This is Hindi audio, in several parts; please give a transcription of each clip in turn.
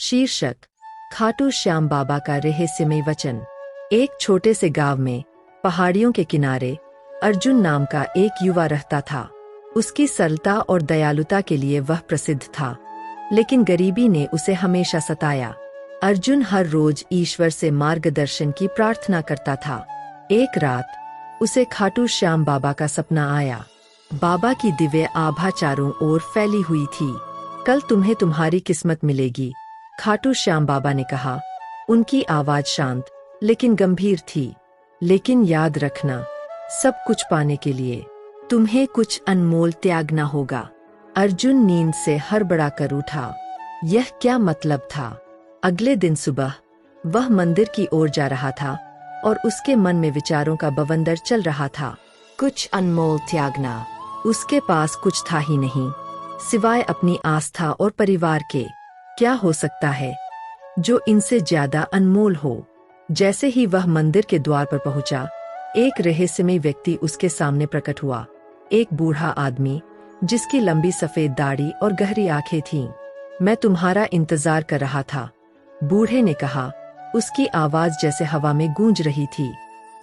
शीर्षक: खाटू श्याम बाबा का रहस्यमय वचन। एक छोटे से गांव में पहाड़ियों के किनारे अर्जुन नाम का एक युवा रहता था। उसकी सरलता और दयालुता के लिए वह प्रसिद्ध था, लेकिन गरीबी ने उसे हमेशा सताया। अर्जुन हर रोज ईश्वर से मार्गदर्शन की प्रार्थना करता था। एक रात उसे खाटू श्याम बाबा का सपना आया। बाबा की दिव्य आभा चारों ओर फैली हुई थी। कल तुम्हें तुम्हारी किस्मत मिलेगी, खाटू श्याम बाबा ने कहा। उनकी आवाज शांत लेकिन गंभीर थी। लेकिन याद रखना, सब कुछ पाने के लिए तुम्हें कुछ अनमोल त्यागना होगा। अर्जुन नींद से हड़बड़ाकर उठा। यह क्या मतलब था? अगले दिन सुबह वह मंदिर की ओर जा रहा था और उसके मन में विचारों का बवंडर चल रहा था। कुछ अनमोल त्यागना। उसके पास कुछ था ही नहीं, सिवाय अपनी आस्था और परिवार के। क्या हो सकता है जो इनसे ज्यादा अनमोल हो? जैसे ही वह मंदिर के द्वार पर पहुंचा, एक रहस्यमय व्यक्ति उसके सामने प्रकट हुआ। एक बूढ़ा आदमी जिसकी लंबी सफेद दाढ़ी और गहरी आंखें थीं। मैं तुम्हारा इंतजार कर रहा था, बूढ़े ने कहा। उसकी आवाज जैसे हवा में गूंज रही थी।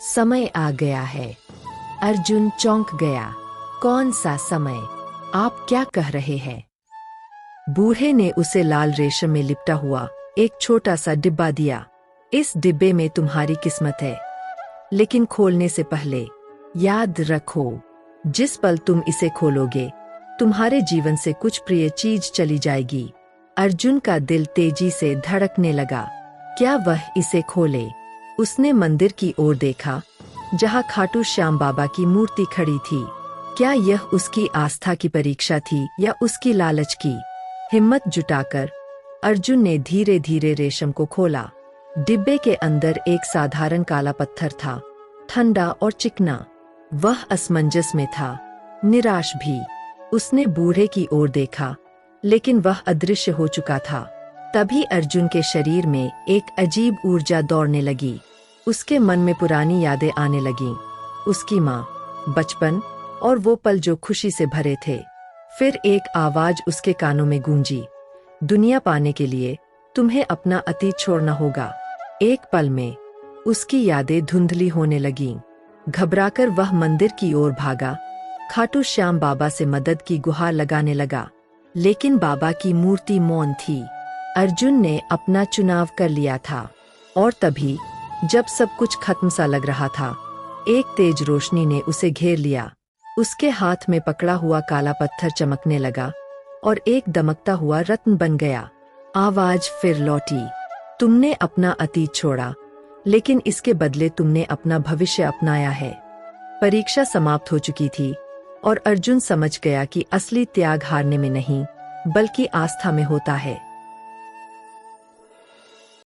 समय आ गया है। अर्जुन चौंक गया। कौन सा समय? आप क्या कह रहे हैं? बूढ़े ने उसे लाल रेशम में लिपटा हुआ एक छोटा सा डिब्बा दिया। इस डिब्बे में तुम्हारी किस्मत है, लेकिन खोलने से पहले याद रखो, जिस पल तुम इसे खोलोगे तुम्हारे जीवन से कुछ प्रिय चीज चली जाएगी। अर्जुन का दिल तेजी से धड़कने लगा। क्या वह इसे खोले? उसने मंदिर की ओर देखा, जहां खाटू श्याम बाबा की मूर्ति खड़ी थी। क्या यह उसकी आस्था की परीक्षा थी या उसकी लालच की? हिम्मत जुटाकर अर्जुन ने धीरे धीरे रेशम को खोला। डिब्बे के अंदर एक साधारण काला पत्थर था, ठंडा और चिकना। वह असमंजस में था, निराश भी। उसने बूढ़े की ओर देखा, लेकिन वह अदृश्य हो चुका था। तभी अर्जुन के शरीर में एक अजीब ऊर्जा दौड़ने लगी। उसके मन में पुरानी यादें आने लगीं। उसकी माँ, बचपन और वो पल जो खुशी से भरे थे। फिर एक आवाज उसके कानों में गूंजी, दुनिया पाने के लिए तुम्हें अपना अतीत छोड़ना होगा। एक पल में उसकी यादें धुंधली होने लगीं। घबराकर वह मंदिर की ओर भागा, खाटू श्याम बाबा से मदद की गुहार लगाने लगा। लेकिन बाबा की मूर्ति मौन थी। अर्जुन ने अपना चुनाव कर लिया था। और तभी, जब सब कुछ खत्म सा लग रहा था, एक तेज रोशनी ने उसे घेर लिया। उसके हाथ में पकड़ा हुआ काला पत्थर चमकने लगा और एक दमकता हुआ रत्न बन गया। आवाज फिर लौटी, तुमने अपना अतीत छोड़ा, लेकिन इसके बदले तुमने अपना भविष्य अपनाया है। परीक्षा समाप्त हो चुकी थी और अर्जुन समझ गया कि असली त्याग हारने में नहीं, बल्कि आस्था में होता है।